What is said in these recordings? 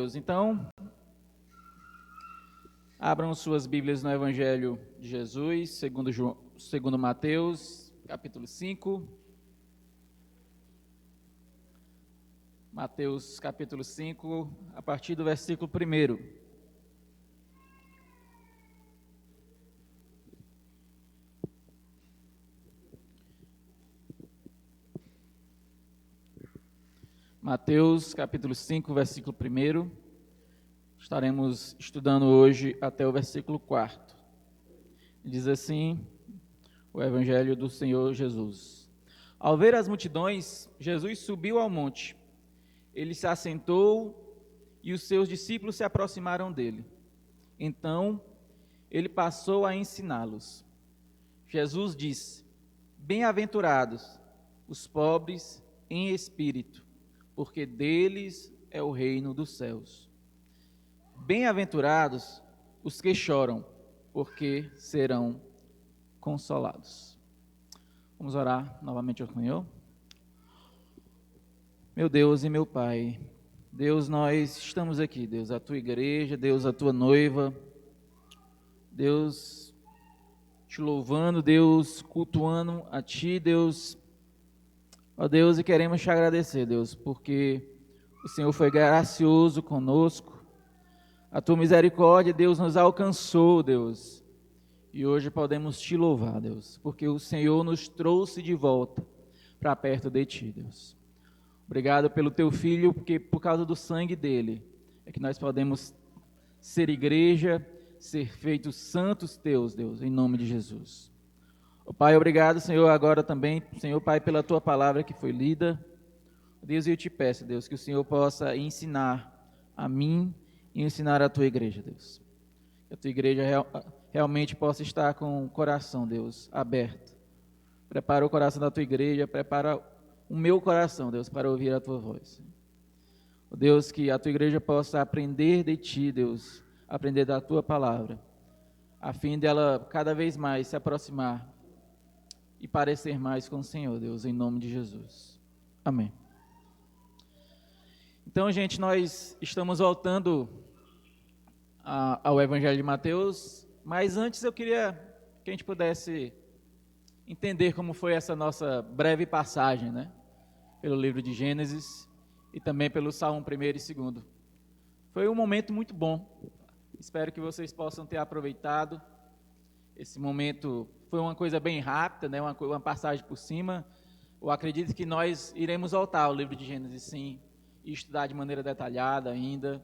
Deus. Então, abram suas Bíblias no Evangelho de Jesus, segundo Mateus, capítulo 5. Mateus, capítulo 5, a partir do versículo 1. Mateus, capítulo 5, versículo 1. Estaremos estudando hoje até o versículo 4. Diz assim o Evangelho do Senhor Jesus. Ao ver as multidões, Jesus subiu ao monte. Ele se assentou e os seus discípulos se aproximaram dele. Então, ele passou a ensiná-los. Jesus disse: Bem-aventurados os pobres em espírito, porque deles é o reino dos céus. Bem-aventurados os que choram, porque serão consolados. Vamos orar novamente ao Senhor. Meu Deus e meu Pai, Deus, nós estamos aqui, Deus, a tua igreja, Deus, a tua noiva, Deus, te louvando, Deus, cultuando a ti, Deus, ó Deus, e queremos te agradecer, Deus, porque o Senhor foi gracioso conosco, a tua misericórdia, Deus, nos alcançou, Deus, e hoje podemos te louvar, Deus, porque o Senhor nos trouxe de volta para perto de ti, Deus. Obrigado pelo teu filho, porque por causa do sangue dele é que nós podemos ser igreja, ser feitos santos teus, Deus, em nome de Jesus. Pai, obrigado, Senhor, agora também, Senhor, Pai, pela tua palavra que foi lida. Deus, eu te peço, Deus, que o Senhor possa ensinar a mim e ensinar a tua igreja, Deus. Que a tua igreja realmente possa estar com o coração, Deus, aberto. Prepara o coração da tua igreja, prepara o meu coração, Deus, para ouvir a tua voz. Deus, que a tua igreja possa aprender de ti, Deus, aprender da tua palavra, a fim dela cada vez mais se aproximar e parecer mais com o Senhor, Deus, em nome de Jesus. Amém. Então, gente, nós estamos voltando ao Evangelho de Mateus, mas antes eu queria que a gente pudesse entender como foi essa nossa breve passagem, né? Pelo livro de Gênesis e também pelo Salmo 1º e 2º. Foi um momento muito bom. Espero que vocês possam ter aproveitado. Esse momento foi uma coisa bem rápida, né? Uma passagem por cima. Eu acredito que nós iremos voltar ao livro de Gênesis, sim, e estudar de maneira detalhada ainda.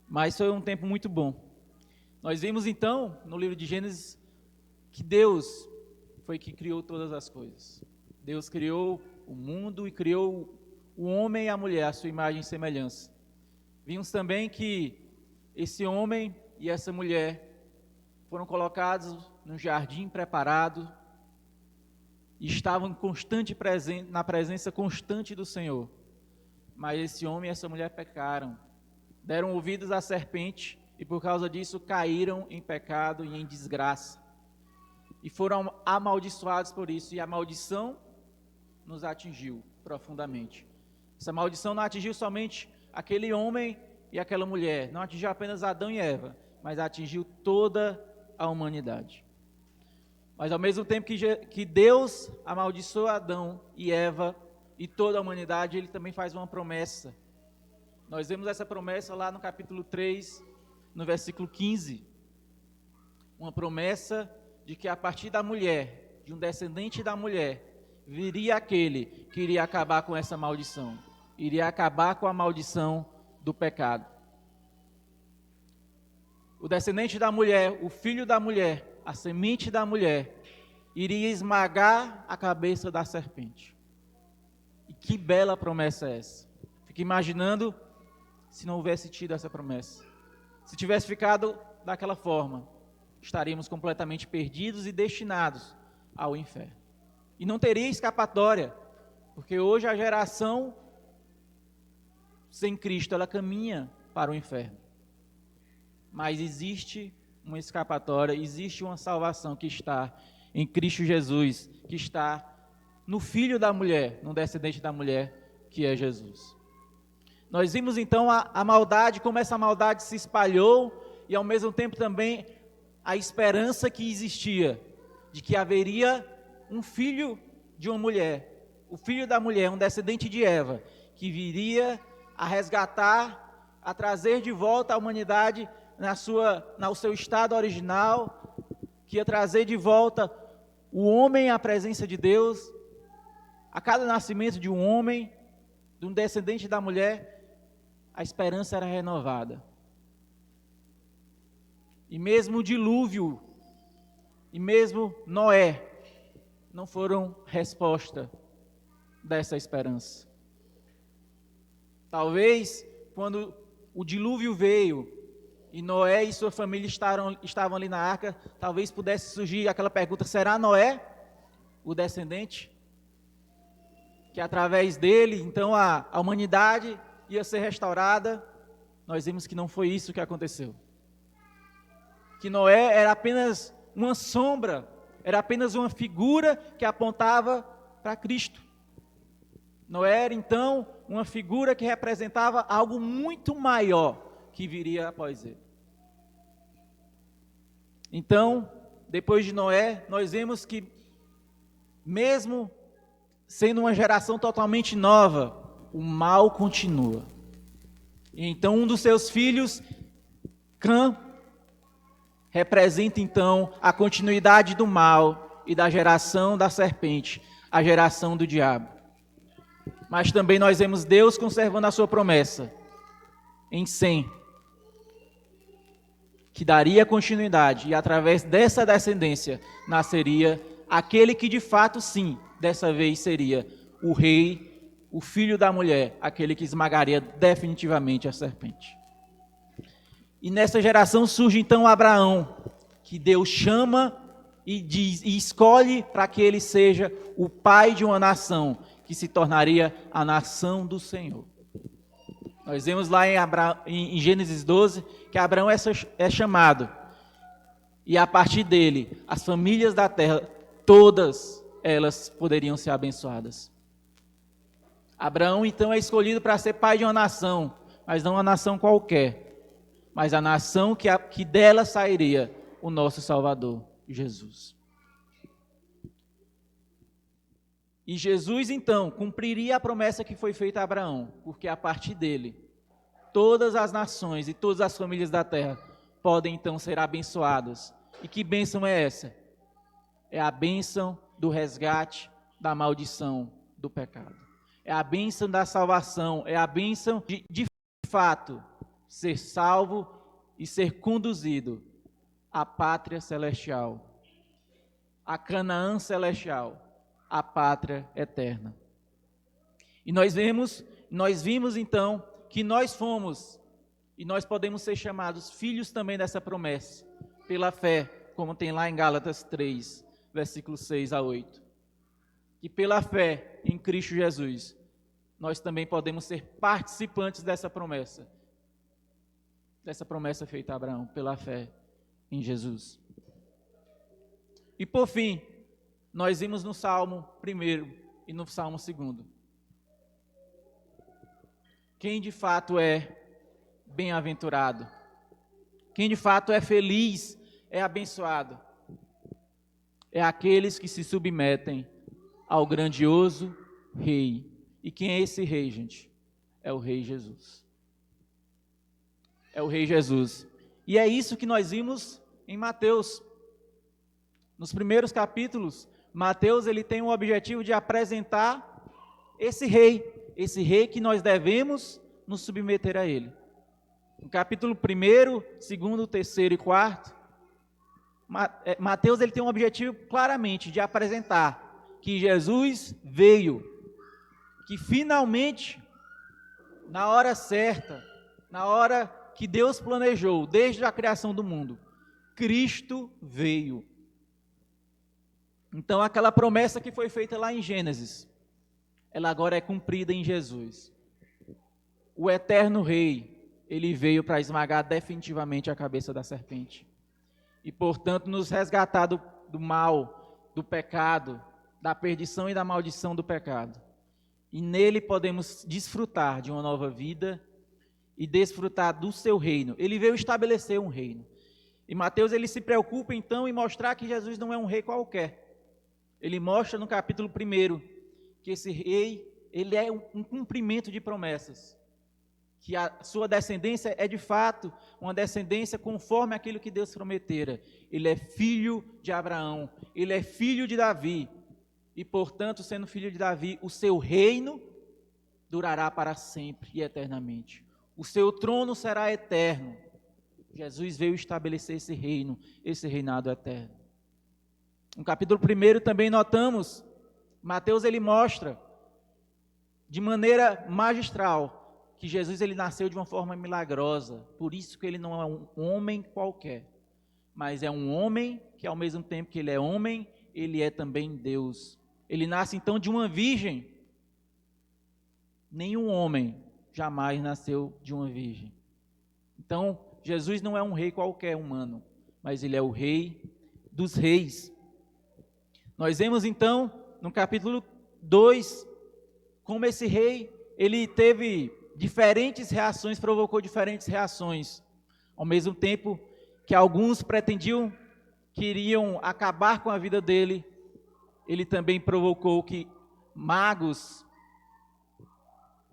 Mas foi um tempo muito bom. Nós vimos então, no livro de Gênesis, que Deus foi que criou todas as coisas. Deus criou o mundo e criou o homem e a mulher, a sua imagem e semelhança. Vimos também que esse homem e essa mulher foram colocados num jardim preparado e estavam na presença constante do Senhor. Mas esse homem e essa mulher pecaram, deram ouvidos à serpente e por causa disso caíram em pecado e em desgraça. E foram amaldiçoados por isso, e a maldição nos atingiu profundamente. Essa maldição não atingiu somente aquele homem e aquela mulher, não atingiu apenas Adão e Eva, mas atingiu toda a humanidade. Mas ao mesmo tempo que Deus amaldiçoou Adão e Eva e toda a humanidade, Ele também faz uma promessa. Nós vemos essa promessa lá no capítulo 3, no versículo 15. Uma promessa de que a partir da mulher, de um descendente da mulher, viria aquele que iria acabar com essa maldição, iria acabar com a maldição do pecado. O descendente da mulher, o filho da mulher, a semente da mulher, iria esmagar a cabeça da serpente. E que bela promessa é essa? Fico imaginando se não houvesse tido essa promessa. Se tivesse ficado daquela forma, estaríamos completamente perdidos e destinados ao inferno. E não teria escapatória, porque hoje a geração sem Cristo, ela caminha para o inferno. Mas existe uma escapatória, existe uma salvação que está em Cristo Jesus, que está no filho da mulher, no descendente da mulher, que é Jesus. Nós vimos então a maldade, como essa maldade se espalhou, e ao mesmo tempo também a esperança que existia, de que haveria um filho de uma mulher, o filho da mulher, um descendente de Eva, que viria a resgatar, a trazer de volta a humanidade no seu estado original, que ia trazer de volta o homem à presença de Deus. A cada nascimento de um homem, de um descendente da mulher, a esperança era renovada. E mesmo o dilúvio, e mesmo Noé, não foram resposta dessa esperança. Talvez, quando o dilúvio veio, e Noé e sua família estavam ali na arca, talvez pudesse surgir aquela pergunta: será Noé o descendente? Que através dele, então, a humanidade ia ser restaurada. Nós vimos que não foi isso que aconteceu. Que Noé era apenas uma sombra, era apenas uma figura que apontava para Cristo. Noé era, então, uma figura que representava algo muito maior que viria após ele. Então, depois de Noé, nós vemos que, mesmo sendo uma geração totalmente nova, o mal continua. E então, um dos seus filhos, Cã, representa então a continuidade do mal e da geração da serpente, a geração do diabo. Mas também nós vemos Deus conservando a sua promessa em Sem, que daria continuidade, e através dessa descendência nasceria aquele que de fato, sim, dessa vez seria o rei, o filho da mulher, aquele que esmagaria definitivamente a serpente. E nessa geração surge então Abraão, que Deus chama e escolhe para que ele seja o pai de uma nação, que se tornaria a nação do Senhor. Nós vemos lá em Gênesis 12, que Abraão é chamado, e a partir dele, as famílias da terra, todas elas poderiam ser abençoadas. Abraão então é escolhido para ser pai de uma nação, mas não uma nação qualquer, mas a nação que dela sairia o nosso Salvador, Jesus. E Jesus, então, cumpriria a promessa que foi feita a Abraão, porque a partir dele, todas as nações e todas as famílias da terra podem, então, ser abençoadas. E que bênção é essa? É a bênção do resgate da maldição do pecado. É a bênção da salvação, é a bênção de fato, ser salvo e ser conduzido à pátria celestial, a Canaã celestial, a pátria eterna. E nós vimos então que nós fomos, e nós podemos ser chamados filhos também dessa promessa, pela fé, como tem lá em Gálatas 3, versículos 6 a 8. E pela fé em Cristo Jesus, nós também podemos ser participantes dessa promessa feita a Abraão, pela fé em Jesus. E por fim, nós vimos no Salmo 1 e no Salmo 2. Quem de fato é bem-aventurado, quem de fato é feliz, é abençoado, é aqueles que se submetem ao grandioso Rei. E quem é esse Rei, gente? É o Rei Jesus. É o Rei Jesus. E é isso que nós vimos em Mateus. Nos primeiros capítulos, Mateus ele tem o objetivo de apresentar esse rei que nós devemos nos submeter a ele. No capítulo 1, 2, 3 e 4, Mateus ele tem um objetivo claramente de apresentar que Jesus veio, que finalmente, na hora certa, na hora que Deus planejou, desde a criação do mundo, Cristo veio. Então, aquela promessa que foi feita lá em Gênesis, ela agora é cumprida em Jesus. O eterno Rei, ele veio para esmagar definitivamente a cabeça da serpente. E, portanto, nos resgatar do mal, do pecado, da perdição e da maldição do pecado. E nele podemos desfrutar de uma nova vida e desfrutar do seu reino. Ele veio estabelecer um reino. E Mateus, ele se preocupa então em mostrar que Jesus não é um rei qualquer. Ele mostra no capítulo 1 que esse rei, ele é um cumprimento de promessas. Que a sua descendência é de fato uma descendência conforme aquilo que Deus prometera. Ele é filho de Abraão, ele é filho de Davi. E portanto, sendo filho de Davi, o seu reino durará para sempre e eternamente. O seu trono será eterno. Jesus veio estabelecer esse reino, esse reinado eterno. No capítulo 1 também notamos, Mateus ele mostra de maneira magistral que Jesus ele nasceu de uma forma milagrosa. Por isso que ele não é um homem qualquer, mas é um homem que ao mesmo tempo que ele é homem, ele é também Deus. Ele nasce então de uma virgem. Nenhum homem jamais nasceu de uma virgem. Então, Jesus não é um rei qualquer humano, mas ele é o rei dos reis. Nós vemos então, no capítulo 2, como esse rei, ele teve diferentes reações, provocou diferentes reações. Ao mesmo tempo que alguns queriam acabar com a vida dele, ele também provocou que magos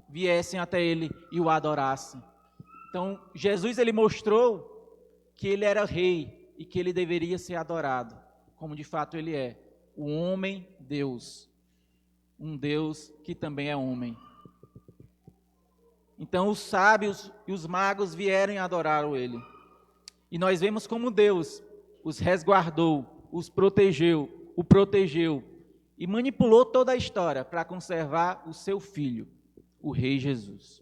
viessem até ele e o adorassem. Então, Jesus ele mostrou que ele era rei e que ele deveria ser adorado, como de fato ele é, o homem Deus, um Deus que também é homem. Então, os sábios e os magos vieram adorar ele. E nós vemos como Deus os resguardou, os protegeu, o protegeu e manipulou toda a história para conservar o seu filho, o rei Jesus.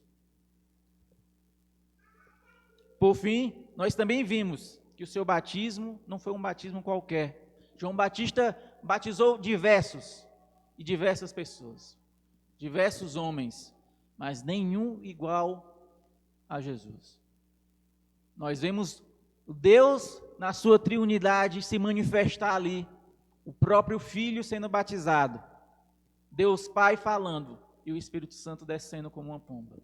Por fim, nós também vimos que o seu batismo não foi um batismo qualquer. João Batista batizou diversas pessoas, diversos homens, mas nenhum igual a Jesus. Nós vemos Deus na sua triunidade se manifestar ali, o próprio Filho sendo batizado, Deus Pai falando e o Espírito Santo descendo como uma pomba.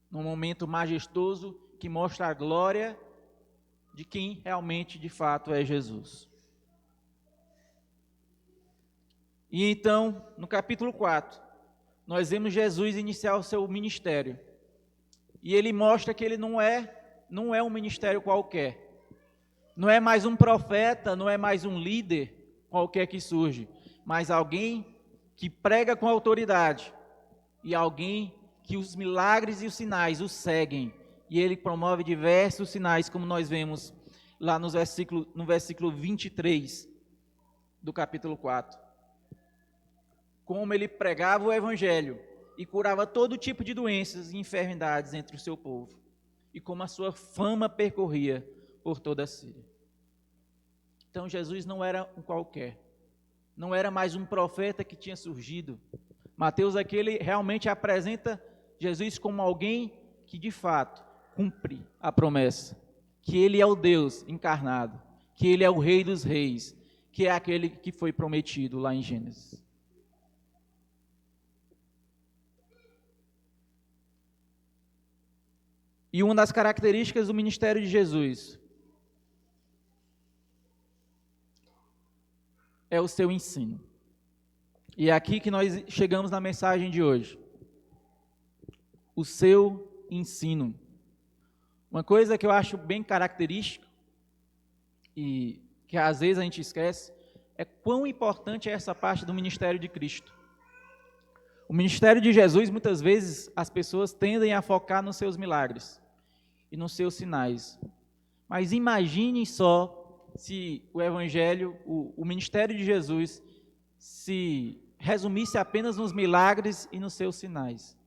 Num momento majestoso que mostra a glória de quem realmente, de fato, é Jesus. E então, no capítulo 4, nós vemos Jesus iniciar o seu ministério. E ele mostra que ele não é um ministério qualquer. Não é mais um profeta, não é mais um líder qualquer que surge, mas alguém que prega com autoridade e alguém que os milagres e os sinais o seguem. E ele promove diversos sinais, como nós vemos lá no versículo 23 do capítulo 4. Como ele pregava o evangelho e curava todo tipo de doenças e enfermidades entre o seu povo. E como a sua fama percorria por toda a Síria. Então Jesus não era um qualquer. Não era mais um profeta que tinha surgido. Mateus aqui ele realmente apresenta Jesus como alguém que de fato cumpre a promessa, que ele é o Deus encarnado, que ele é o Rei dos Reis, que é aquele que foi prometido lá em Gênesis. E uma das características do ministério de Jesus é o seu ensino. E é aqui que nós chegamos na mensagem de hoje. O seu ensino. Uma coisa que eu acho bem característica e que às vezes a gente esquece é quão importante é essa parte do ministério de Cristo. O ministério de Jesus, muitas vezes, as pessoas tendem a focar nos seus milagres e nos seus sinais. Mas imagine só se o evangelho, o ministério de Jesus, se resumisse apenas nos milagres e nos seus sinais.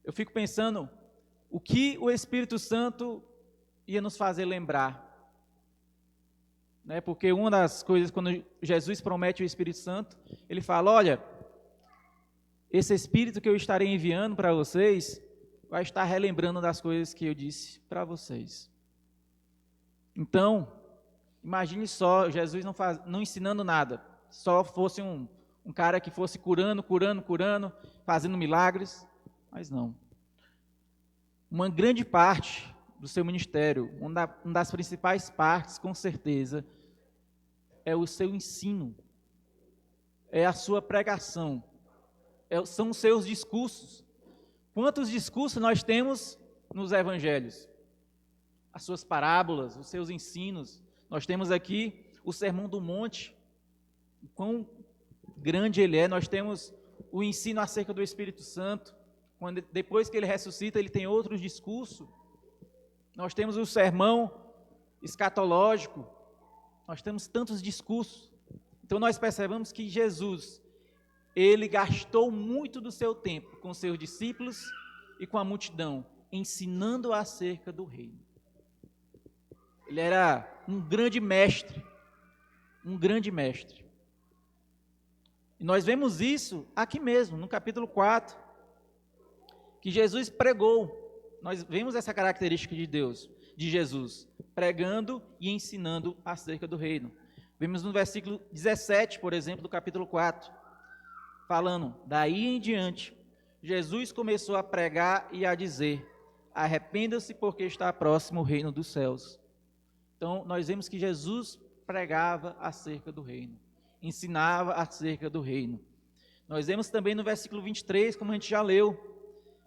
Eu fico pensando o que o Espírito Santo ia nos fazer lembrar. Né? Porque uma das coisas, quando Jesus promete o Espírito Santo, ele fala, olha, esse Espírito que eu estarei enviando para vocês, vai estar relembrando das coisas que eu disse para vocês. Então, imagine só, Jesus não ensinando nada, só fosse um cara que fosse curando, fazendo milagres, mas não. uma grande parte do seu ministério, uma das principais partes, com certeza, é o seu ensino, é a sua pregação, são os seus discursos. Quantos discursos nós temos nos evangelhos? As suas parábolas, os seus ensinos. Nós temos aqui o Sermão do Monte, quão grande ele é. Nós temos o ensino acerca do Espírito Santo, quando depois que ele ressuscita, ele tem outros discursos. Nós temos o sermão escatológico, nós temos tantos discursos. Então nós percebemos que Jesus, ele gastou muito do seu tempo com seus discípulos e com a multidão, ensinando acerca do reino. Ele era um grande mestre, E nós vemos isso aqui mesmo, no capítulo 4, que Jesus pregou. Nós vemos essa característica de Jesus, pregando e ensinando acerca do reino. Vemos no versículo 17, por exemplo, do capítulo 4, falando: daí em diante, Jesus começou a pregar e a dizer: arrependam-se porque está próximo o reino dos céus. Então, nós vemos que Jesus pregava acerca do reino, ensinava acerca do reino. Nós vemos também no versículo 23, como a gente já leu,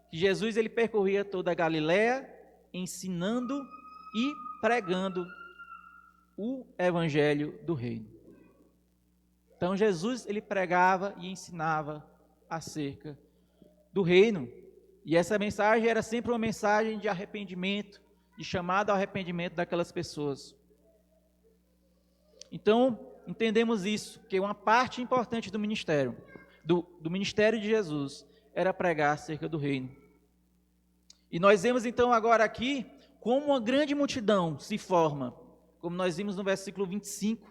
que Jesus ele percorria toda a Galiléia, ensinando e pregando o evangelho do reino. Então Jesus ele pregava e ensinava acerca do reino, e essa mensagem era sempre uma mensagem de arrependimento, de chamado ao arrependimento daquelas pessoas. Então, entendemos isso, que uma parte importante do ministério, do ministério de Jesus, era pregar acerca do reino. E nós vemos então agora aqui, como uma grande multidão se forma, como nós vimos no versículo 25,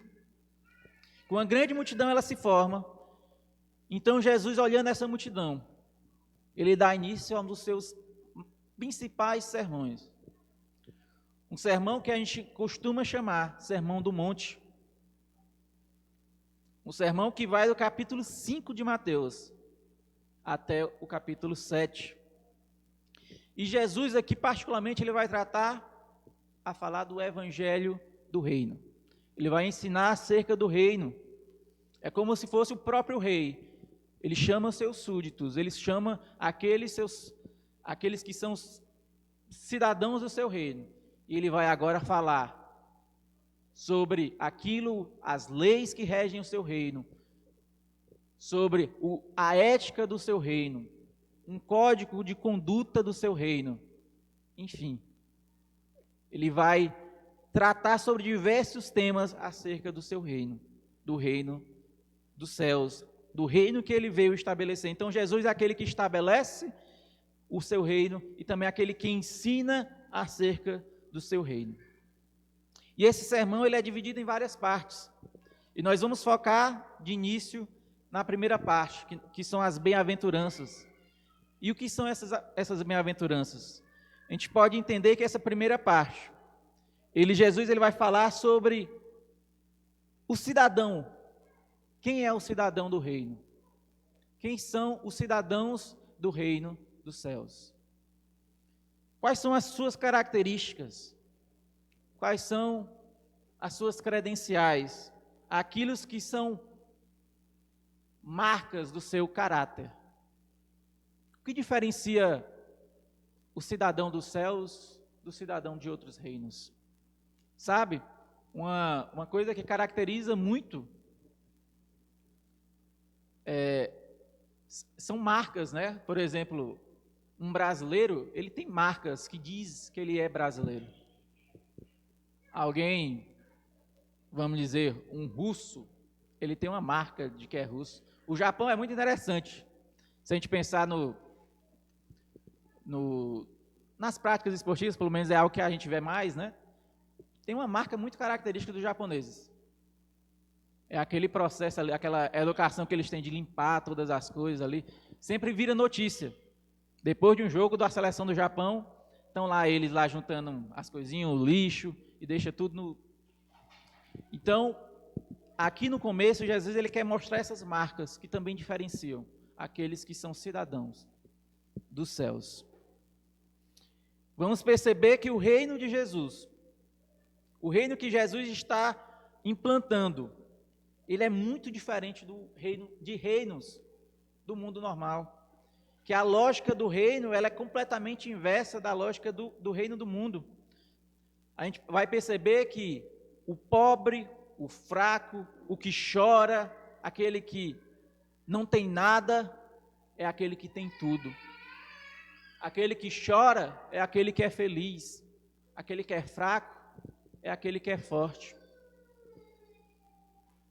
com uma grande multidão ela se forma. Então Jesus, olhando essa multidão, ele dá início a um dos seus principais sermões. Um sermão que a gente costuma chamar Sermão do Monte. Um sermão que vai do capítulo 5 de Mateus até o capítulo 7. E Jesus aqui, particularmente, ele vai falar do evangelho do reino. Ele vai ensinar acerca do reino. É como se fosse o próprio rei. Ele chama seus súditos, ele chama aqueles que são cidadãos do seu reino. E ele vai agora falar sobre as leis que regem o seu reino, sobre a ética do seu reino, um código de conduta do seu reino. Enfim, ele vai tratar sobre diversos temas acerca do seu reino, do reino dos céus, do reino que ele veio estabelecer. Então Jesus é aquele que estabelece o seu reino e também aquele que ensina acerca do seu reino. E esse sermão ele é dividido em várias partes. E nós vamos focar de início na primeira parte, que são as bem-aventuranças. E o que são essas bem-aventuranças? A gente pode entender que essa primeira parte, Jesus ele vai falar sobre o cidadão. Quem é o cidadão do reino? Quem são os cidadãos do reino dos céus? Quais são as suas características? Quais são as suas credenciais? Aquilo que são marcas do seu caráter. O que diferencia o cidadão dos céus do cidadão de outros reinos? Sabe, uma coisa que caracteriza muito são marcas, né? Por exemplo, um brasileiro, ele tem marcas que diz que ele é brasileiro. Alguém, vamos dizer, um russo, ele tem uma marca de que é russo. O Japão é muito interessante. Se a gente pensar nas práticas esportivas, pelo menos é algo que a gente vê mais, né? Tem uma marca muito característica dos japoneses. É aquele processo ali, aquela educação que eles têm de limpar todas as coisas ali. Sempre vira notícia. Depois de um jogo da seleção do Japão, estão lá eles lá juntando as coisinhas, o lixo, e deixa tudo no... Então, aqui no começo, Jesus ele quer mostrar essas marcas que também diferenciam aqueles que são cidadãos dos céus. vamos perceber que o reino de Jesus, o reino que Jesus está implantando, ele é muito diferente do reino de reinos do mundo normal. Que a lógica do reino, ela é completamente inversa da lógica do reino do mundo. A gente vai perceber que o pobre, o fraco, o que chora, aquele que não tem nada, é aquele que tem tudo. Aquele que chora é aquele que é feliz. Aquele que é fraco é aquele que é forte.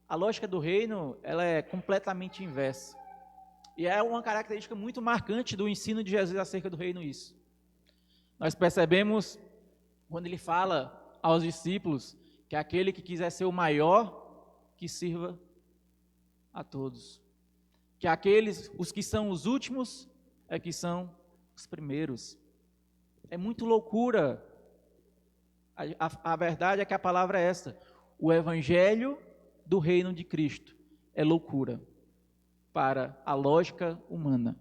A lógica do reino, ela é completamente inversa. E é uma característica muito marcante do ensino de Jesus acerca do reino isso. Nós percebemos, quando ele fala aos discípulos, que aquele que quiser ser o maior, que sirva a todos. Que aqueles, os que são os últimos, é que são os primeiros. É muito loucura. A verdade é que a palavra é esta. O evangelho do reino de Cristo é loucura para a lógica humana.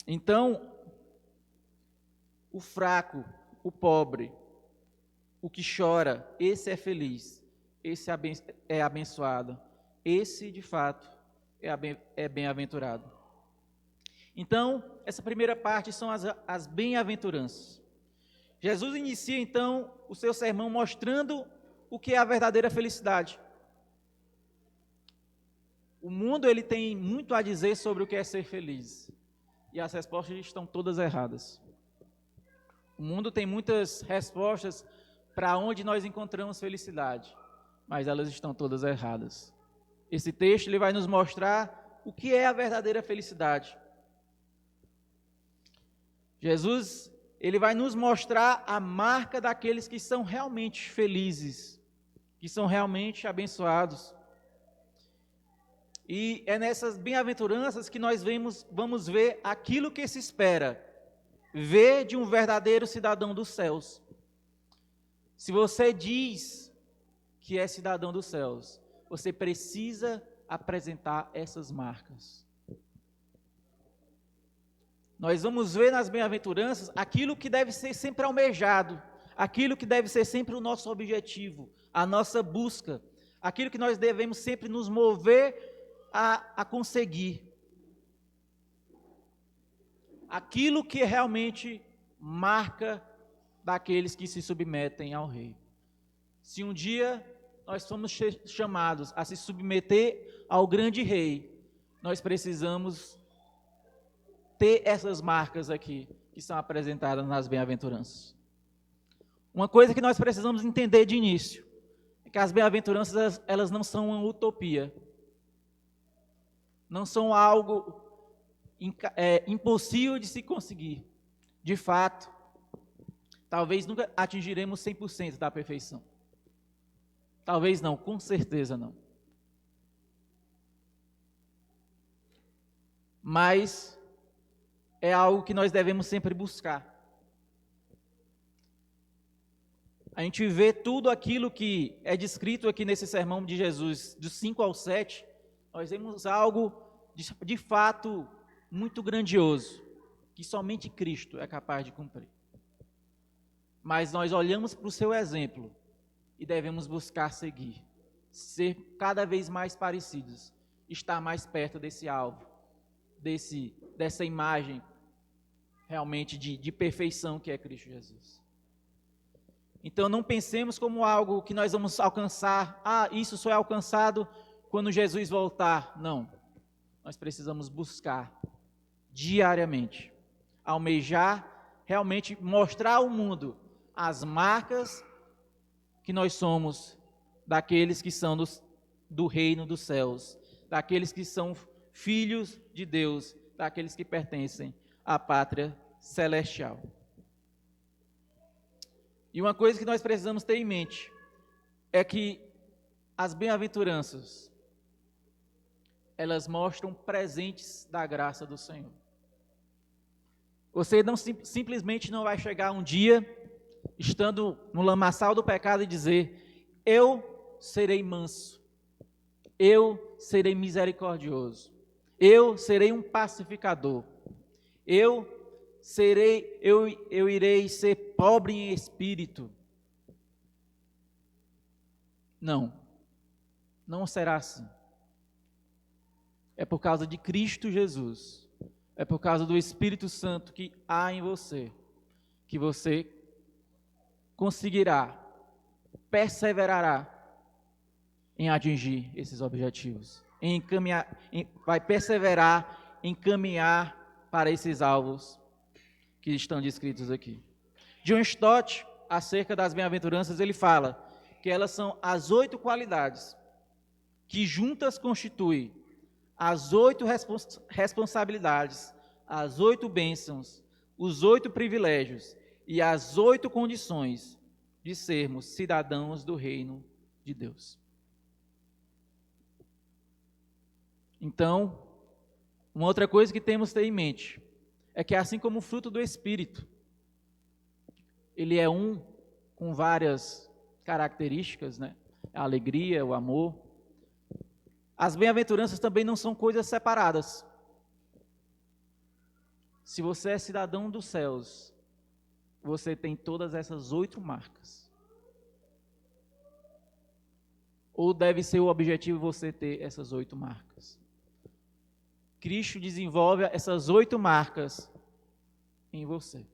Então, o fraco, o pobre, o que chora, esse é feliz, esse é abençoado, esse de fato é bem-aventurado. Então, essa primeira parte são as bem-aventuranças. Jesus inicia então o seu sermão mostrando o que é a verdadeira felicidade. O mundo ele tem muito a dizer sobre o que é ser feliz, e as respostas estão todas erradas. O mundo tem muitas respostas para onde nós encontramos felicidade, mas elas estão todas erradas. Esse texto ele vai nos mostrar o que é a verdadeira felicidade. Jesus ele vai nos mostrar a marca daqueles que são realmente felizes, que são realmente abençoados. E é nessas bem-aventuranças que nós vamos ver aquilo que se espera, ver de um verdadeiro cidadão dos céus. Se você diz que é cidadão dos céus, você precisa apresentar essas marcas. Nós vamos ver nas bem-aventuranças aquilo que deve ser sempre almejado, aquilo que deve ser sempre o nosso objetivo, a nossa busca, aquilo que nós devemos sempre nos mover a conseguir. Aquilo que realmente marca daqueles que se submetem ao rei. Se um dia nós somos chamados a se submeter ao grande rei, nós precisamos ter essas marcas aqui, que são apresentadas nas bem-aventuranças. Uma coisa que nós precisamos entender de início, é que as bem-aventuranças, elas não são uma utopia, não são algo impossível de se conseguir. De fato, talvez nunca atingiremos 100% da perfeição. Talvez não, com certeza não. Mas é algo que nós devemos sempre buscar. A gente vê tudo aquilo que é descrito aqui nesse sermão de Jesus, dos 5 ao 7, nós vemos algo de fato muito grandioso, que somente Cristo é capaz de cumprir. Mas nós olhamos para o seu exemplo e devemos buscar seguir, ser cada vez mais parecidos, estar mais perto desse alvo, dessa imagem realmente de perfeição que é Cristo Jesus. Então não pensemos como algo que nós vamos alcançar, isso só é alcançado quando Jesus voltar. Não, nós precisamos buscar diariamente, almejar, realmente mostrar ao mundo as marcas que nós somos daqueles que são do reino dos céus, daqueles que são filhos de Deus, daqueles que pertencem à pátria celestial. E uma coisa que nós precisamos ter em mente é que as bem-aventuranças, elas mostram presentes da graça do Senhor. Você simplesmente não vai chegar um dia, estando no lamaçal do pecado, e dizer: eu serei manso, eu serei misericordioso, eu serei um pacificador, Eu irei ser pobre em espírito. Não, não será assim. É por causa de Cristo Jesus, é por causa do Espírito Santo que há em você, que você conseguirá, perseverará em atingir esses objetivos, vai perseverar em caminhar para esses alvos que estão descritos aqui. John Stott, acerca das bem-aventuranças, ele fala que elas são as 8 qualidades que juntas constituem as 8 responsabilidades, as 8 bênçãos, os 8 privilégios e as 8 condições de sermos cidadãos do reino de Deus. Então, uma outra coisa que temos que ter em mente é que, assim como o fruto do Espírito, ele é um com várias características, né? A alegria, o amor. As bem-aventuranças também não são coisas separadas. Se você é cidadão dos céus, você tem todas essas 8 marcas. Ou deve ser o objetivo você ter essas 8 marcas. Cristo desenvolve essas 8 marcas em você.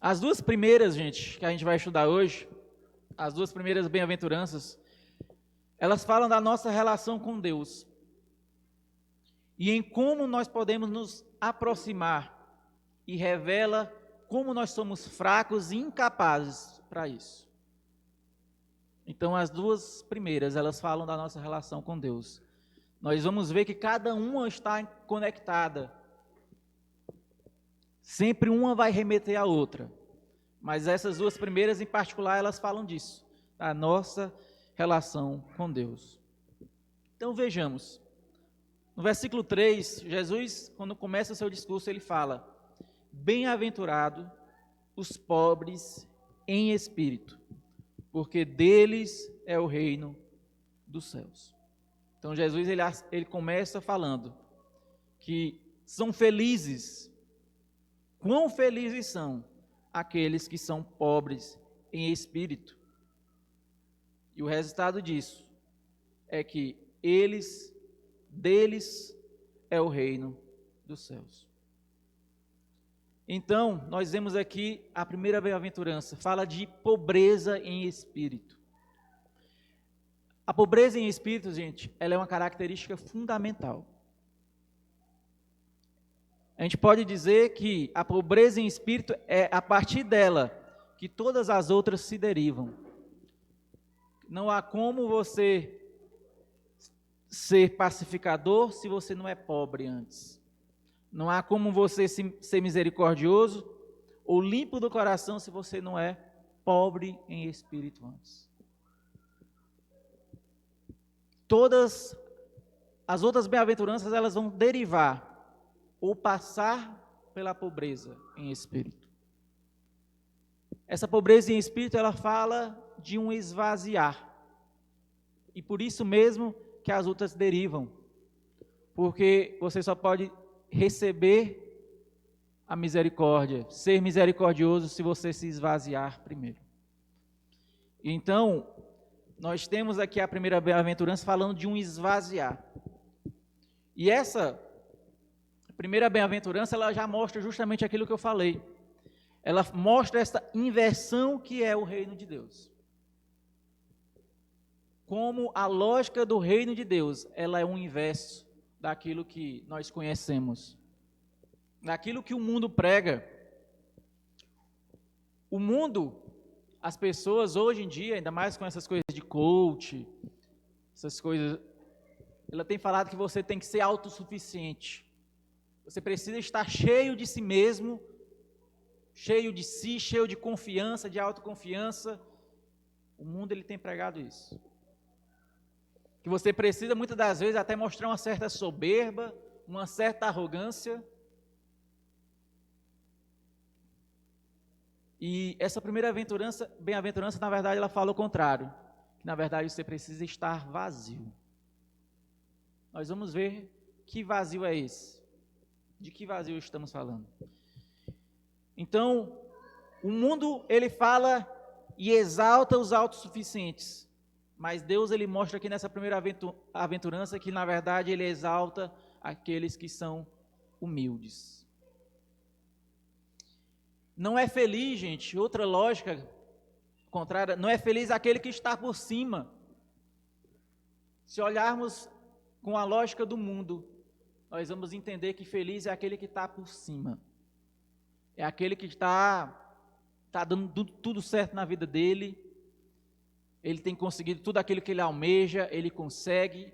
As 2 primeiras, gente, que a gente vai estudar hoje, as 2 primeiras bem-aventuranças, elas falam da nossa relação com Deus e em como nós podemos nos aproximar, e revela como nós somos fracos e incapazes para isso. Então, as 2 primeiras, elas falam da nossa relação com Deus. Nós vamos ver que cada uma está conectada. Sempre uma vai remeter à outra. Mas essas 2 primeiras, em particular, elas falam disso, da nossa relação com Deus. Então, vejamos. No versículo 3, Jesus, quando começa o seu discurso, ele fala: bem-aventurado os pobres em espírito, porque deles é o reino dos céus. Então, Jesus, ele começa falando que são felizes, quão felizes são aqueles que são pobres em espírito. E o resultado disso é que deles é o reino dos céus. Então, nós vemos aqui a primeira bem-aventurança, fala de pobreza em espírito. A pobreza em espírito, gente, ela é uma característica fundamental. A gente pode dizer que a pobreza em espírito é a partir dela que todas as outras se derivam. Não há como você ser pacificador se você não é pobre antes. Não há como você ser misericordioso ou limpo do coração se você não é pobre em espírito antes. Todas as outras bem-aventuranças, elas vão derivar ou passar pela pobreza em espírito. Essa pobreza em espírito, ela fala de um esvaziar. E por isso mesmo que as outras derivam. Porque você só pode receber a misericórdia, ser misericordioso, se você se esvaziar primeiro. Então, nós temos aqui a primeira bem-aventurança falando de um esvaziar. E essa primeira bem-aventurança, ela já mostra justamente aquilo que eu falei. Ela mostra essa inversão que é o reino de Deus. Como a lógica do reino de Deus, ela é o inverso daquilo que nós conhecemos. Daquilo que o mundo prega. O mundo, as pessoas hoje em dia, ainda mais com essas coisas de coach, essas coisas, ela tem falado que você tem que ser autossuficiente. Você precisa estar cheio de si mesmo, cheio de si, cheio de confiança, de autoconfiança. O mundo, ele tem pregado isso. Que você precisa, muitas das vezes, até mostrar uma certa soberba, uma certa arrogância. E essa primeira bem-aventurança, na verdade, ela fala o contrário. Que, na verdade, você precisa estar vazio. nós vamos ver que vazio é esse. De que vazio estamos falando? Então, o mundo, ele fala e exalta os autossuficientes, mas Deus, ele mostra aqui nessa primeira aventurança que, na verdade, ele exalta aqueles que são humildes. Não é feliz, gente, outra lógica contrária, não é feliz aquele que está por cima. Se olharmos com a lógica do mundo, nós vamos entender que feliz é aquele que está por cima. É aquele que está dando tudo certo na vida dele, ele tem conseguido tudo aquilo que ele almeja, ele consegue.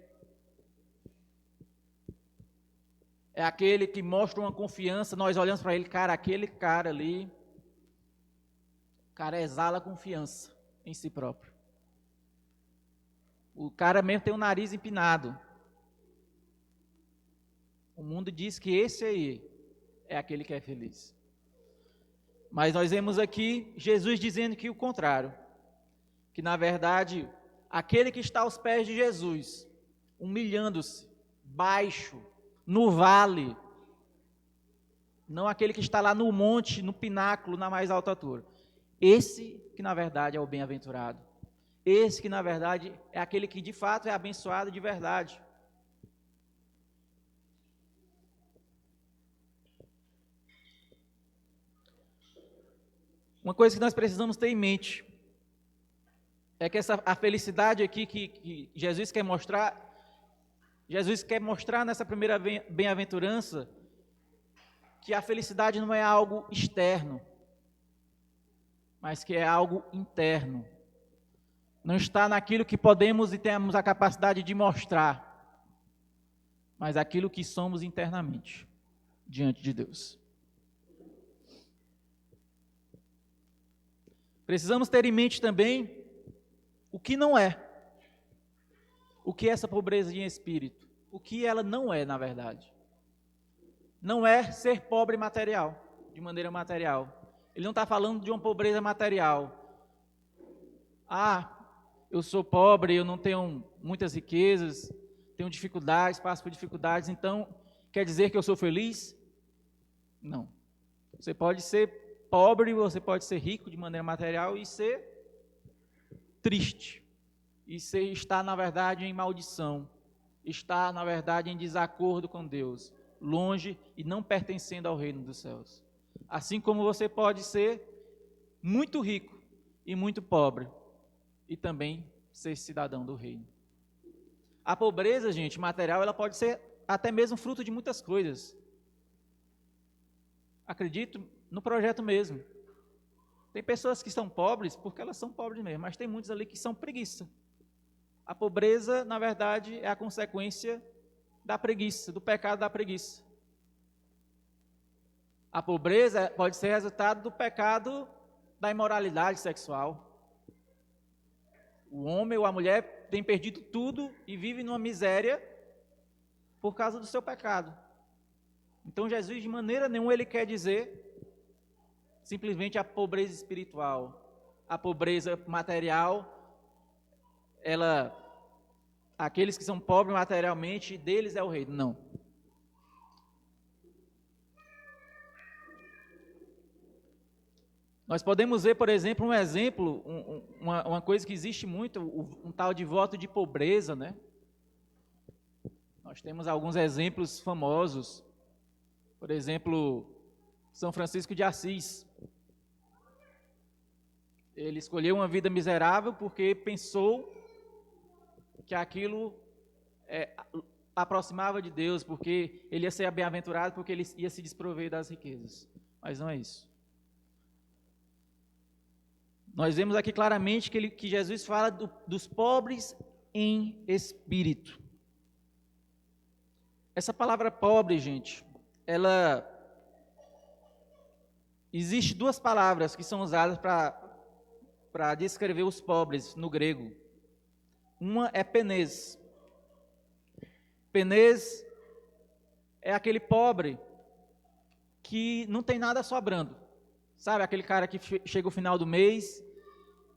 É aquele que mostra uma confiança, nós olhamos para ele, cara, aquele cara ali, o cara exala confiança em si próprio. O cara mesmo tem o nariz empinado. O mundo diz que esse aí é aquele que é feliz. Mas nós vemos aqui Jesus dizendo que o contrário. Que na verdade, aquele que está aos pés de Jesus, humilhando-se, baixo, no vale, não aquele que está lá no monte, no pináculo, na mais alta altura. Esse que na verdade é o bem-aventurado. Esse que na verdade é aquele que de fato é abençoado de verdade. Uma coisa que nós precisamos ter em mente é que a felicidade aqui que Jesus quer mostrar nessa primeira bem-aventurança que a felicidade não é algo externo, mas que é algo interno. Não está naquilo que podemos e temos a capacidade de mostrar, mas aquilo que somos internamente, diante de Deus. Precisamos ter em mente também o que não é. O que é essa pobreza de espírito? O que ela não é, na verdade? Não é ser pobre material, de maneira material. Ele não está falando de uma pobreza material. Ah, eu sou pobre, eu não tenho muitas riquezas, tenho dificuldades, passo por dificuldades, então quer dizer que eu sou feliz? Não. Você pode ser pobre, você pode ser rico de maneira material e ser triste. E estar, na verdade, em maldição. Estar, na verdade, em desacordo com Deus. Longe e não pertencendo ao reino dos céus. Assim como você pode ser muito rico e muito pobre. E também ser cidadão do reino. A pobreza, gente, material, ela pode ser até mesmo fruto de muitas coisas. Acredito no projeto mesmo. Tem pessoas que são pobres porque elas são pobres mesmo, mas tem muitos ali que são preguiça. A pobreza, na verdade, é a consequência da preguiça, do pecado da preguiça. A pobreza pode ser resultado do pecado da imoralidade sexual. O homem ou a mulher tem perdido tudo e vive numa miséria por causa do seu pecado. Então Jesus, de maneira nenhuma, ele quer dizer simplesmente a pobreza espiritual. A pobreza material, aqueles que são pobres materialmente, deles é o reino. Não. Nós podemos ver, por exemplo, uma coisa que existe muito, um tal de voto de pobreza, né? Nós temos alguns exemplos famosos. Por exemplo, São Francisco de Assis. Ele escolheu uma vida miserável porque pensou que aquilo aproximava de Deus, porque ele ia ser bem-aventurado, porque ele ia se desprover das riquezas. Mas não é isso. Nós vemos aqui claramente que Jesus fala dos pobres em espírito. Essa palavra pobre, gente, existe duas palavras que são usadas para descrever os pobres no grego. Uma é penês. Penês é aquele pobre que não tem nada sobrando. Sabe, aquele cara que chega o final do mês,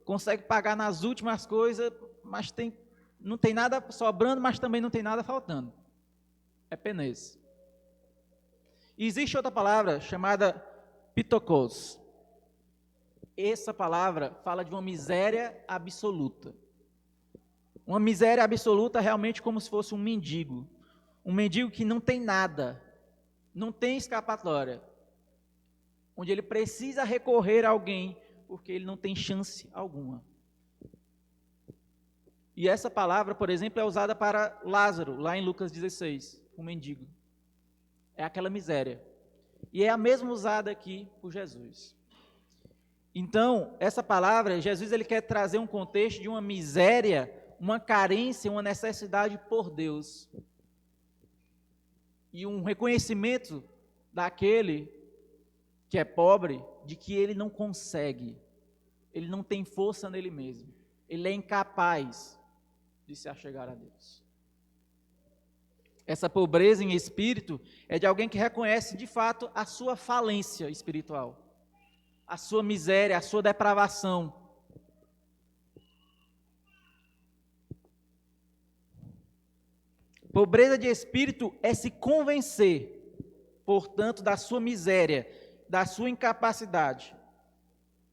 consegue pagar nas últimas coisas, mas não tem nada sobrando, mas também não tem nada faltando. Epenez. E existe outra palavra chamada pitokos. Essa palavra fala de uma miséria absoluta. Uma miséria absoluta realmente como se fosse um mendigo. Um mendigo que não tem nada, não tem escapatória. Onde ele precisa recorrer a alguém porque ele não tem chance alguma. E essa palavra, por exemplo, é usada para Lázaro, lá em Lucas 16, um mendigo. É aquela miséria. E é a mesma usada aqui por Jesus. Então, essa palavra, Jesus ele quer trazer um contexto de uma miséria, uma carência, uma necessidade por Deus. E um reconhecimento daquele que é pobre, de que ele não consegue, ele não tem força nele mesmo, ele é incapaz de se achegar a Deus. Essa pobreza em espírito é de alguém que reconhece de fato a sua falência espiritual, a sua miséria, a sua depravação. Pobreza de espírito é se convencer, portanto, da sua miséria, da sua incapacidade.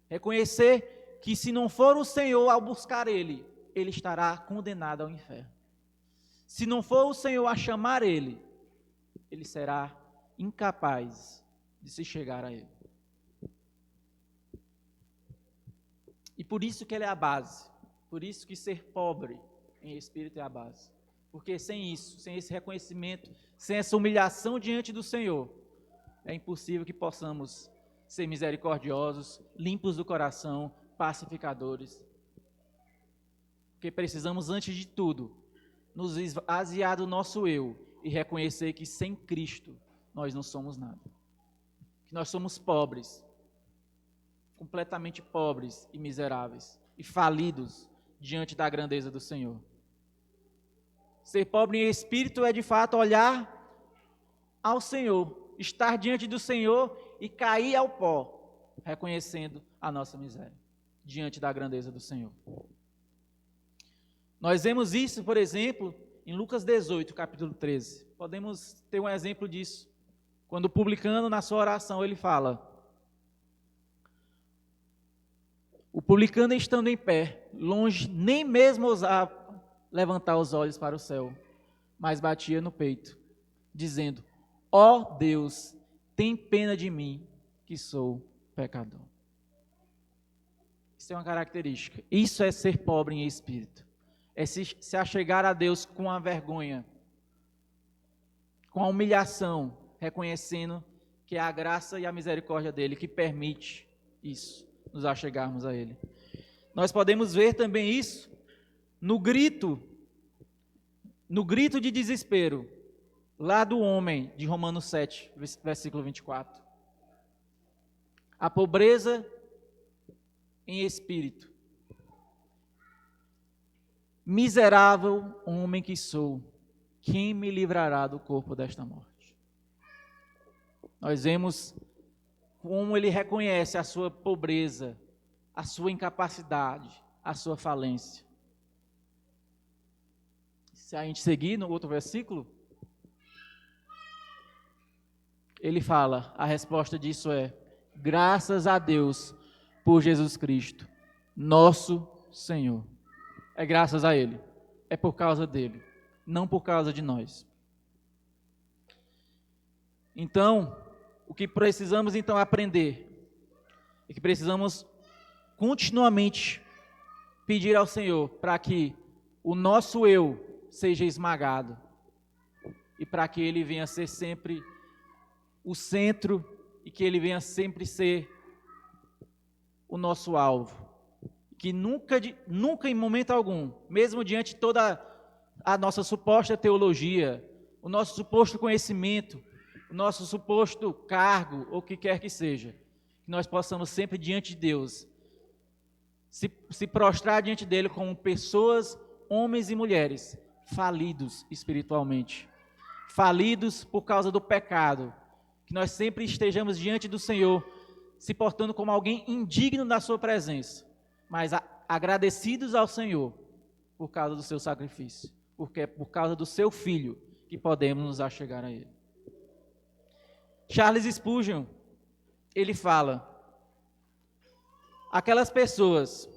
Reconhecer que se não for o Senhor ao buscar Ele, ele estará condenado ao inferno. Se não for o Senhor a chamar ele, ele será incapaz de se chegar a ele. E por isso que ele é a base. Por isso que ser pobre em espírito é a base. Porque sem isso, sem esse reconhecimento, sem essa humilhação diante do Senhor, é impossível que possamos ser misericordiosos, limpos do coração, pacificadores. Porque precisamos, antes de tudo, nos esvaziar do nosso eu e reconhecer que sem Cristo nós não somos nada. Que nós somos pobres, completamente pobres e miseráveis e falidos diante da grandeza do Senhor. Ser pobre em espírito é de fato olhar ao Senhor, estar diante do Senhor e cair ao pó, reconhecendo a nossa miséria diante da grandeza do Senhor. Nós vemos isso, por exemplo, em Lucas 18, capítulo 13. Podemos ter um exemplo disso. Quando o publicano, na sua oração, ele fala: o publicano, estando em pé, longe, nem mesmo ousava levantar os olhos para o céu, mas batia no peito, dizendo: ó Deus, tem pena de mim, que sou pecador. Isso é uma característica. Isso é ser pobre em espírito. É se achegar a Deus com a vergonha, com a humilhação, reconhecendo que é a graça e a misericórdia dele que permite isso, nos achegarmos a ele. Nós podemos ver também isso no grito de desespero, lá do homem, de Romanos 7, versículo 24. A pobreza em espírito. Miserável homem que sou, quem me livrará do corpo desta morte? Nós vemos como ele reconhece a sua pobreza, a sua incapacidade, a sua falência. Se a gente seguir no outro versículo, ele fala, a resposta disso é: graças a Deus por Jesus Cristo, nosso Senhor. É graças a Ele, é por causa dele, não por causa de nós. Então, o que precisamos então aprender é que precisamos continuamente pedir ao Senhor para que o nosso eu seja esmagado e para que Ele venha ser sempre o centro e que Ele venha sempre ser o nosso alvo. Que nunca em momento algum, mesmo diante de toda a nossa suposta teologia, o nosso suposto conhecimento, o nosso suposto cargo, ou o que quer que seja, que nós possamos sempre diante de Deus, se prostrar diante dele como pessoas, homens e mulheres, falidos espiritualmente, falidos por causa do pecado, que nós sempre estejamos diante do Senhor, se portando como alguém indigno da sua presença, mas agradecidos ao Senhor por causa do seu sacrifício, porque é por causa do seu Filho que podemos nos achegar a Ele. Charles Spurgeon, ele fala, aquelas pessoas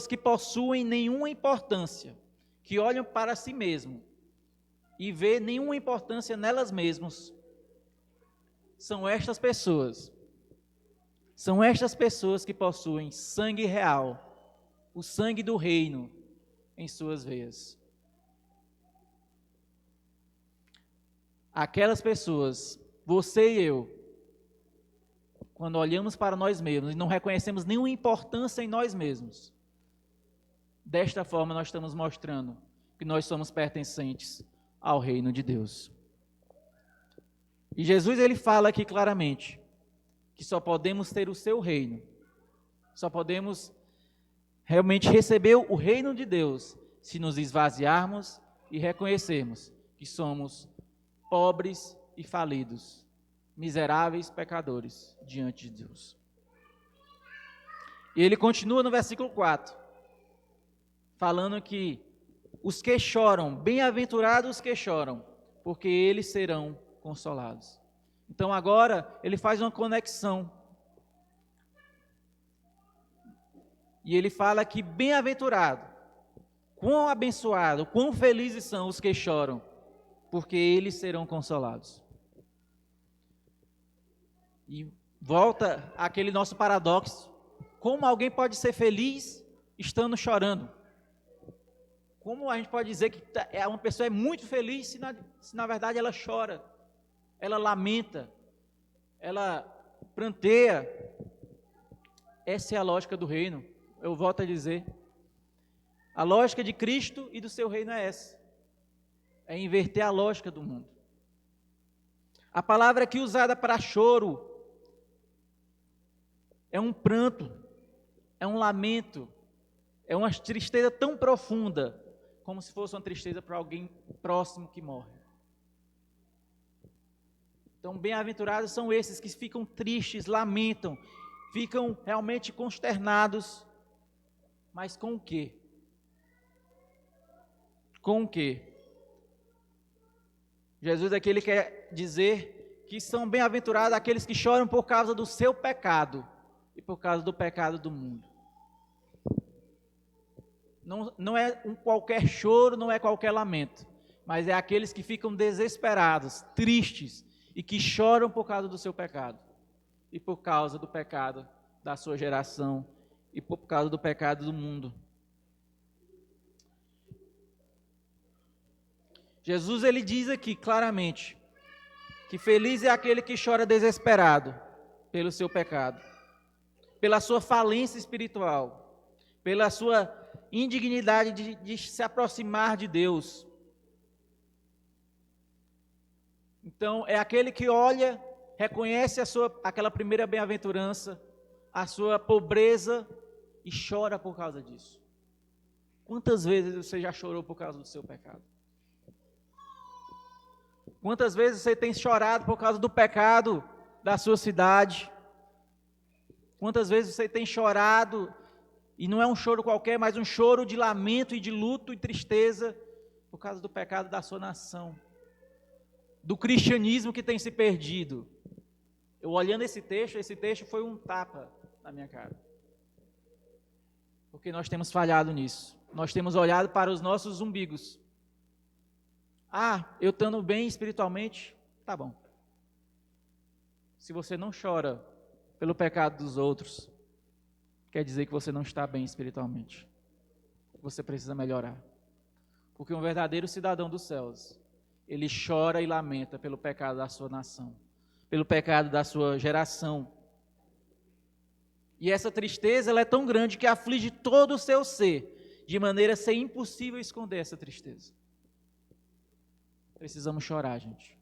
que possuem nenhuma importância, que olham para si mesmo e vê nenhuma importância nelas mesmas, são estas pessoas que possuem sangue real, o sangue do reino em suas veias. Aquelas pessoas, você e eu, quando olhamos para nós mesmos e não reconhecemos nenhuma importância em nós mesmos, desta forma nós estamos mostrando que nós somos pertencentes ao reino de Deus. E Jesus, ele fala aqui claramente que só podemos ter o seu reino, só podemos realmente receber o reino de Deus se nos esvaziarmos e reconhecermos que somos pobres e falidos, miseráveis pecadores diante de Deus. E ele continua no versículo 4, falando que os que choram, bem-aventurados os que choram, porque eles serão consolados. Então agora ele faz uma conexão. E ele fala que bem-aventurado, quão abençoado, quão felizes são os que choram, porque eles serão consolados. E volta aquele nosso paradoxo. Como alguém pode ser feliz estando chorando? Como a gente pode dizer que uma pessoa é muito feliz se na verdade ela chora, ela lamenta, ela pranteia? Essa é a lógica do reino. Eu volto a dizer, a lógica de Cristo e do seu reino é essa. É inverter a lógica do mundo. A palavra aqui usada para choro é um pranto, é um lamento, é uma tristeza tão profunda, como se fosse uma tristeza para alguém próximo que morre. Então, bem-aventurados são esses que ficam tristes, lamentam, ficam realmente consternados, mas com o quê? Com o quê? Jesus aqui ele quer dizer que são bem-aventurados aqueles que choram por causa do seu pecado e por causa do pecado do mundo. Não é um qualquer choro, não é qualquer lamento, mas é aqueles que ficam desesperados, tristes e que choram por causa do seu pecado e por causa do pecado da sua geração e por causa do pecado do mundo. Jesus ele diz aqui claramente que feliz é aquele que chora desesperado pelo seu pecado, pela sua falência espiritual, pela sua indignidade de se aproximar de Deus. Então é aquele que olha, reconhece aquela primeira bem-aventurança, a sua pobreza e chora por causa disso. Quantas vezes você já chorou por causa do seu pecado? Quantas vezes você tem chorado por causa do pecado da sua cidade? Quantas vezes você tem chorado, e não é um choro qualquer, mas um choro de lamento e de luto e tristeza, por causa do pecado da sua nação, do cristianismo que tem se perdido. Eu olhando esse texto foi um tapa na minha cara. Porque nós temos falhado nisso. Nós temos olhado para os nossos umbigos. Eu estando bem espiritualmente, tá bom. Se você não chora pelo pecado dos outros, quer dizer que você não está bem espiritualmente. Você precisa melhorar. Porque um verdadeiro cidadão dos céus, ele chora e lamenta pelo pecado da sua nação, pelo pecado da sua geração. E essa tristeza ela é tão grande que aflige todo o seu ser, de maneira a ser impossível esconder essa tristeza. Precisamos chorar, gente.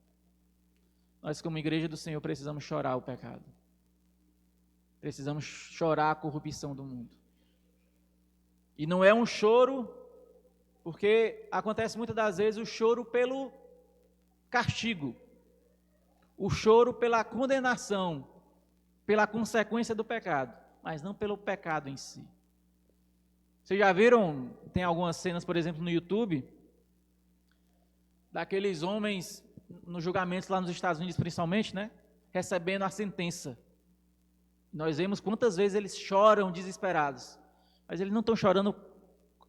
Nós, como igreja do Senhor, precisamos chorar o pecado. Precisamos chorar a corrupção do mundo. E não é um choro, porque acontece muitas das vezes o choro pelo castigo, o choro pela condenação, pela consequência do pecado, mas não pelo pecado em si. Vocês já viram, tem algumas cenas, por exemplo, no YouTube, daqueles homens nos julgamentos lá nos Estados Unidos, principalmente, né? Recebendo a sentença. Nós vemos quantas vezes eles choram desesperados, mas eles não estão chorando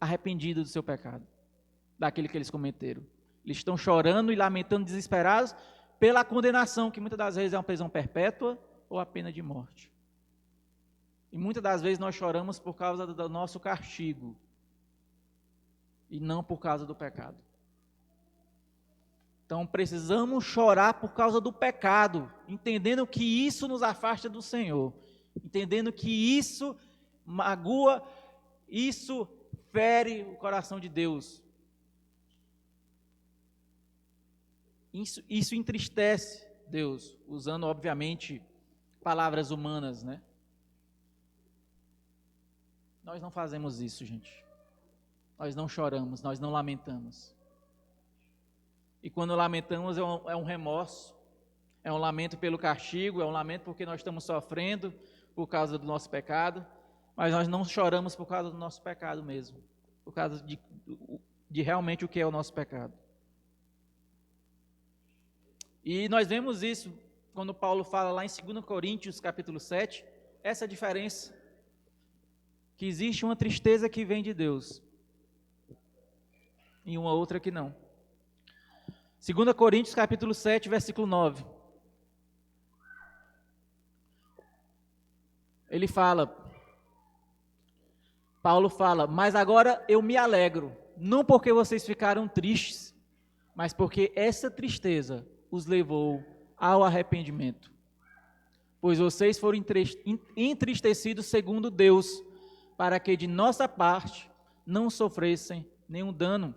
arrependidos do seu pecado, daquele que eles cometeram. Eles estão chorando e lamentando desesperados pela condenação, que muitas das vezes é uma prisão perpétua ou a pena de morte. E muitas das vezes nós choramos por causa do nosso castigo e não por causa do pecado. Então precisamos chorar por causa do pecado, entendendo que isso nos afasta do Senhor, entendendo que isso magoa, isso fere o coração de Deus. Isso entristece Deus, usando obviamente palavras humanas, né? Nós não fazemos isso, gente. Nós não choramos, nós não lamentamos. E quando lamentamos é um remorso, é um lamento pelo castigo, é um lamento porque nós estamos sofrendo por causa do nosso pecado, mas nós não choramos por causa do nosso pecado mesmo, por causa de realmente o que é o nosso pecado. E nós vemos isso quando Paulo fala lá em 2 Coríntios capítulo 7, essa diferença, que existe uma tristeza que vem de Deus e uma outra que não. 2 Coríntios capítulo 7, versículo 9. Paulo fala, mas agora eu me alegro, não porque vocês ficaram tristes, mas porque essa tristeza os levou ao arrependimento. Pois vocês foram entristecidos segundo Deus, para que de nossa parte não sofressem nenhum dano.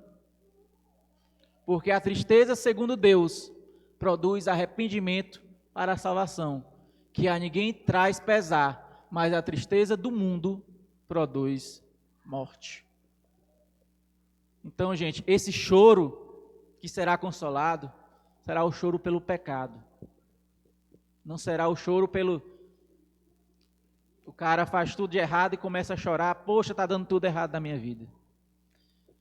Porque a tristeza segundo Deus produz arrependimento para a salvação, que a ninguém traz pesar, mas a tristeza do mundo produz morte. Então, gente, esse choro que será consolado, será o choro pelo pecado. Não será o choro pelo... O cara faz tudo de errado e começa a chorar, poxa, está dando tudo errado na minha vida.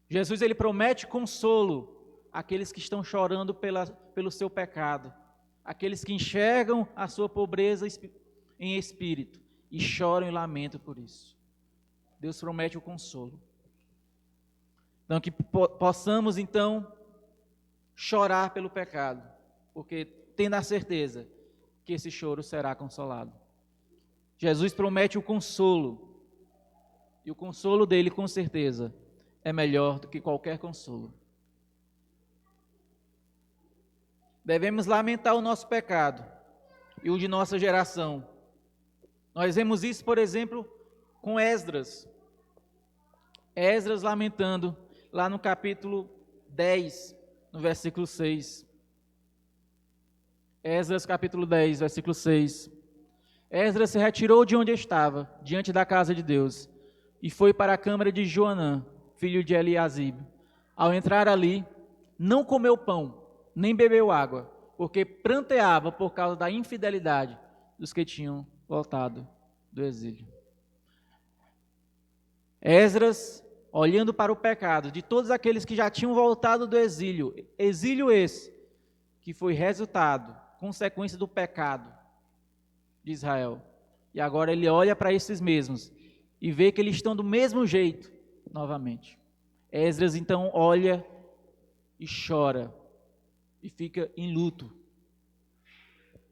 Jesus, ele promete consolo àqueles que estão chorando pelo seu pecado, aqueles que enxergam a sua pobreza em espírito e choram e lamentam por isso. Deus promete o consolo. Então, que possamos, então, chorar pelo pecado, porque tendo a certeza que esse choro será consolado. Jesus promete o consolo, e o consolo dele, com certeza, é melhor do que qualquer consolo. Devemos lamentar o nosso pecado e o de nossa geração. Nós vemos isso, por exemplo, com Esdras. Esdras lamentando, lá no capítulo 10, no versículo 6. Esdras capítulo 10, versículo 6. Esdras se retirou de onde estava, diante da casa de Deus, e foi para a câmara de Joanã, filho de Eliasib. Ao entrar ali, não comeu pão, nem bebeu água, porque pranteava por causa da infidelidade dos que tinham voltado do exílio. Esdras, olhando para o pecado de todos aqueles que já tinham voltado do exílio, exílio esse, que foi resultado, consequência do pecado de Israel. E agora ele olha para esses mesmos e vê que eles estão do mesmo jeito novamente. Esdras então olha e chora e fica em luto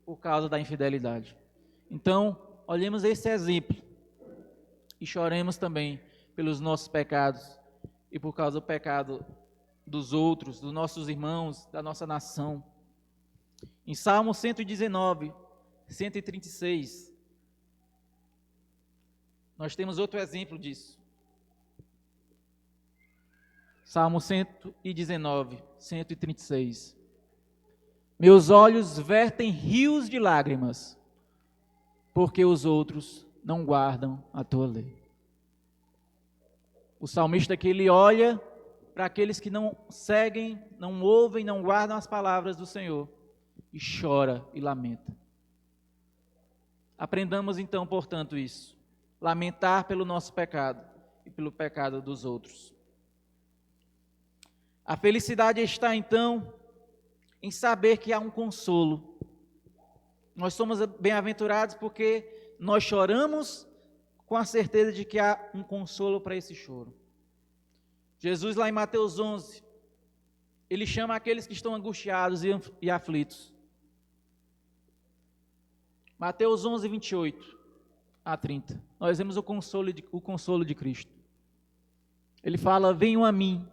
por causa da infidelidade. Então, olhemos esse exemplo e choremos também pelos nossos pecados e por causa do pecado dos outros, dos nossos irmãos, da nossa nação. Em Salmo 119, 136, nós temos outro exemplo disso. Salmo 119, 136. Meus olhos vertem rios de lágrimas, porque os outros não guardam a tua lei. O salmista aqui, ele olha para aqueles que não seguem, não ouvem, não guardam as palavras do Senhor e chora e lamenta. Aprendamos então, portanto, isso. Lamentar pelo nosso pecado e pelo pecado dos outros. A felicidade está então em saber que há um consolo. Nós somos bem-aventurados porque nós choramos com a certeza de que há um consolo para esse choro. Jesus, lá em Mateus 11, ele chama aqueles que estão angustiados e aflitos. Mateus 11, 28 a 30. Nós vemos o consolo de Cristo. Ele fala: venham a mim,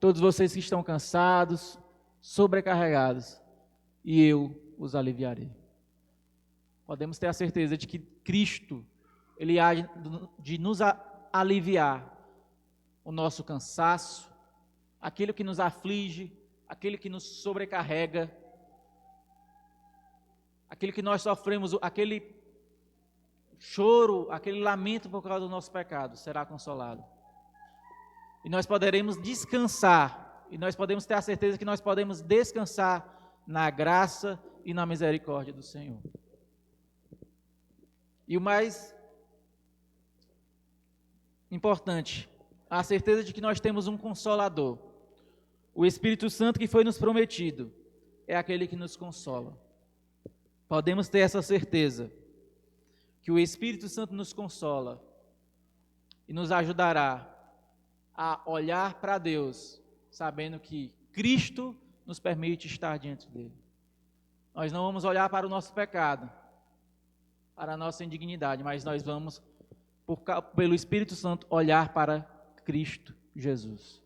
todos vocês que estão cansados, sobrecarregados, e eu os aliviarei. Podemos ter a certeza de que Cristo, Ele há de nos aliviar o nosso cansaço, aquilo que nos aflige, aquilo que nos sobrecarrega, aquilo que nós sofremos, aquele choro, aquele lamento por causa do nosso pecado, será consolado. E nós poderemos descansar, e nós podemos ter a certeza que nós podemos descansar na graça e na misericórdia do Senhor. E o mais importante, a certeza de que nós temos um Consolador. O Espírito Santo que foi nos prometido é aquele que nos consola. Podemos ter essa certeza que o Espírito Santo nos consola e nos ajudará a olhar para Deus, sabendo que Cristo nos permite estar diante dele. Nós não vamos olhar para o nosso pecado, para a nossa indignidade, mas nós vamos, pelo Espírito Santo, olhar para Cristo Jesus.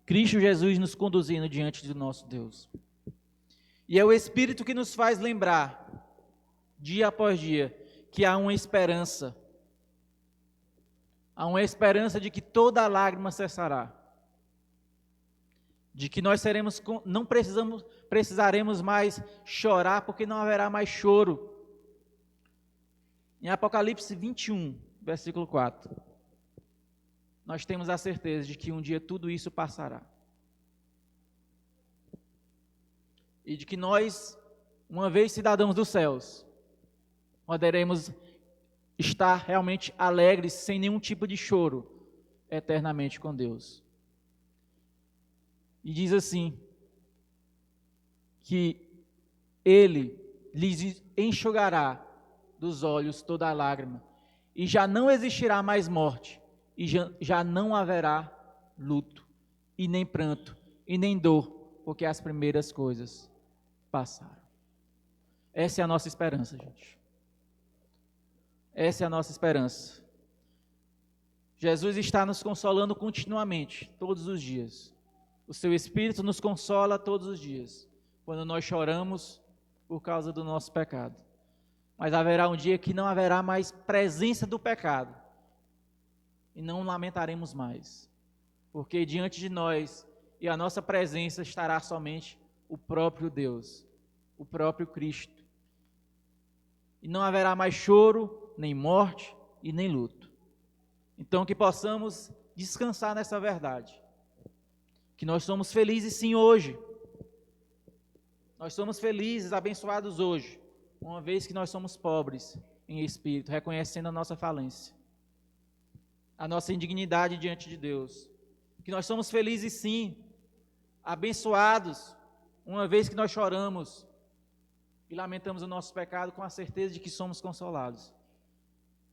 Cristo Jesus nos conduzindo diante do nosso Deus. E é o Espírito que nos faz lembrar, dia após dia, que há uma esperança. Há uma esperança de que toda lágrima cessará. De que nós não precisaremos mais chorar, porque não haverá mais choro. Em Apocalipse 21, versículo 4, nós temos a certeza de que um dia tudo isso passará. E de que nós, uma vez cidadãos dos céus, poderemos estar realmente alegres, sem nenhum tipo de choro, eternamente com Deus. E diz assim, que Ele lhes enxugará dos olhos toda a lágrima, e já não existirá mais morte, e já não haverá luto, e nem pranto, e nem dor, porque as primeiras coisas passaram. Essa é a nossa esperança, gente. Essa é a nossa esperança. Jesus está nos consolando continuamente, todos os dias. O seu Espírito nos consola todos os dias, quando nós choramos por causa do nosso pecado. Mas haverá um dia que não haverá mais presença do pecado, e não lamentaremos mais, porque diante de nós e a nossa presença estará somente o próprio Deus, o próprio Cristo. E não haverá mais choro, nem morte e nem luto. Então que possamos descansar nessa verdade, que nós somos felizes sim hoje, nós somos felizes, abençoados hoje, uma vez que nós somos pobres em espírito, reconhecendo a nossa falência, a nossa indignidade diante de Deus, que nós somos felizes sim, abençoados, uma vez que nós choramos e lamentamos o nosso pecado com a certeza de que somos consolados.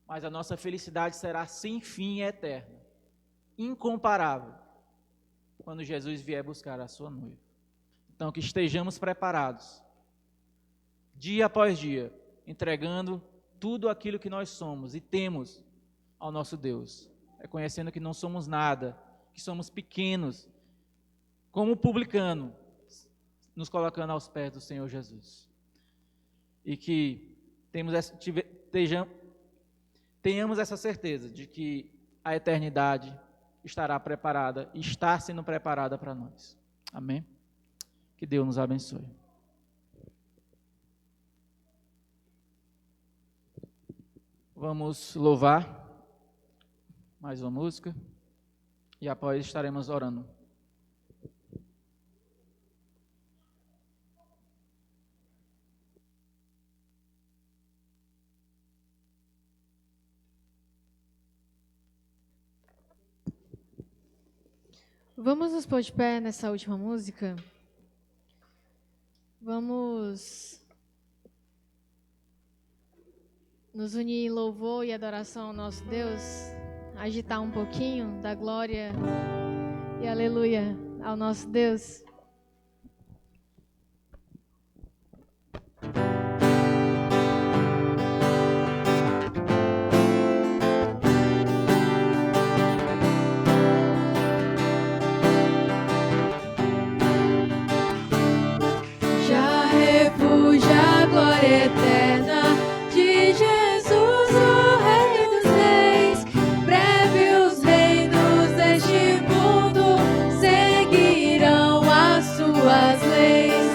Mas a nossa felicidade será sem fim e eterna, incomparável, quando Jesus vier buscar a sua noiva. Então que estejamos preparados, dia após dia, entregando tudo aquilo que nós somos e temos ao nosso Deus, reconhecendo que não somos nada, que somos pequenos, como o publicano, nos colocando aos pés do Senhor Jesus. E que tenhamos essa certeza de que a eternidade estará preparada, está sendo preparada para nós. Amém? Que Deus nos abençoe. Vamos louvar mais uma música e após estaremos orando. Vamos nos pôr de pé nessa última música? Vamos nos unir em louvor e adoração ao nosso Deus, agitar um pouquinho da glória e aleluia ao nosso Deus. Já refúgio a glória eterna de Jesus, o Rei dos Reis. Breve os reinos deste mundo seguirão as suas leis.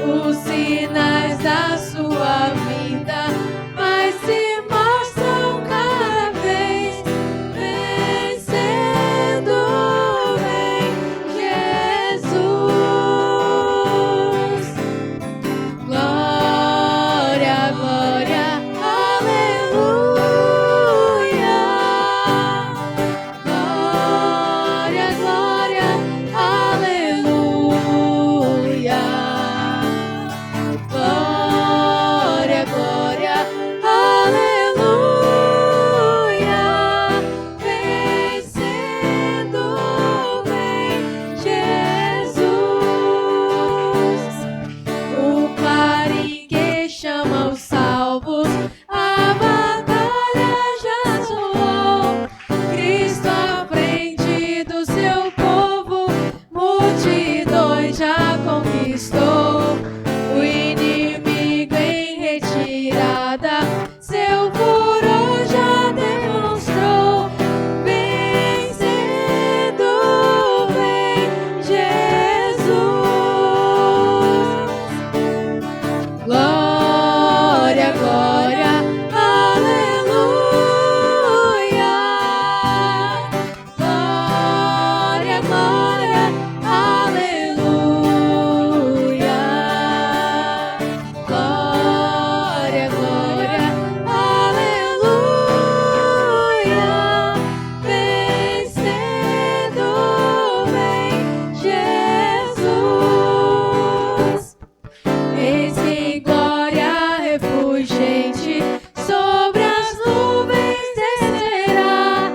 Os sinais da sua vinda mais se mostram cada vez. Vencendo vem Jesus. Glória, glória, aleluia. Glória, glória, aleluia. Glória, glória, aleluia. Vencendo vem Jesus. O clarim que chama os salvos, a batalha já soou. Cristo à frente do seu povo, multidões já conquistou. O inimigo em retirada, seu furor já demonstrou. Vencendo vem Jesus. Glória, glória, aleluia. Glória, glória, aleluia. Glória, glória, aleluia. Vencendo vem Jesus. Eis que glória refulgente sobre as nuvens descerá,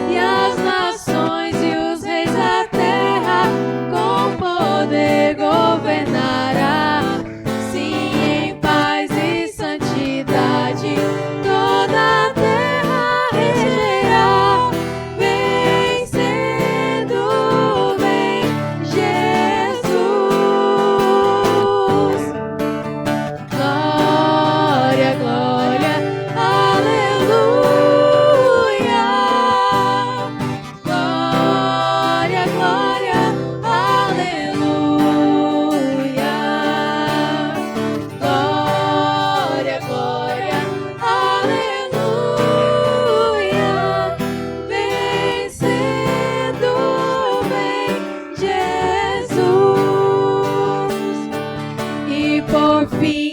e as nações e os reis da terra com poder governará. Sim, em paz e santidade toda a terra regerá. Vencendo vem Jesus. Glória, glória, aleluia. Glória, glória, aleluia. Glória, glória, aleluia. Vencendo vem Jesus. E por fim